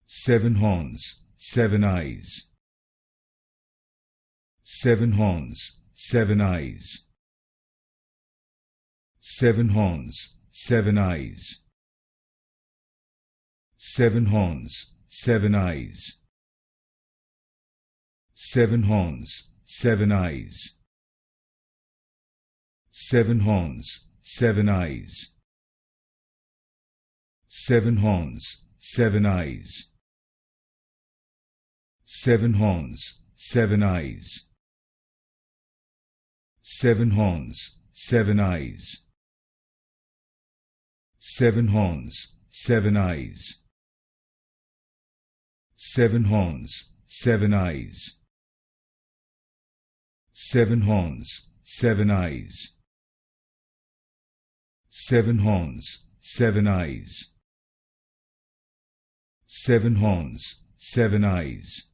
seven horns, seven eyes, seven horns, seven eyes, seven horns, seven eyes, seven horns, seven eyes, seven horns, seven eyes, seven horns, seven eyes, seven horns, seven eyes, seven horns, seven eyes, seven horns, seven eyes, seven horns, seven eyes, seven horns, seven eyes, seven horns, seven eyes, seven horns, seven eyes, seven horns, seven eyes,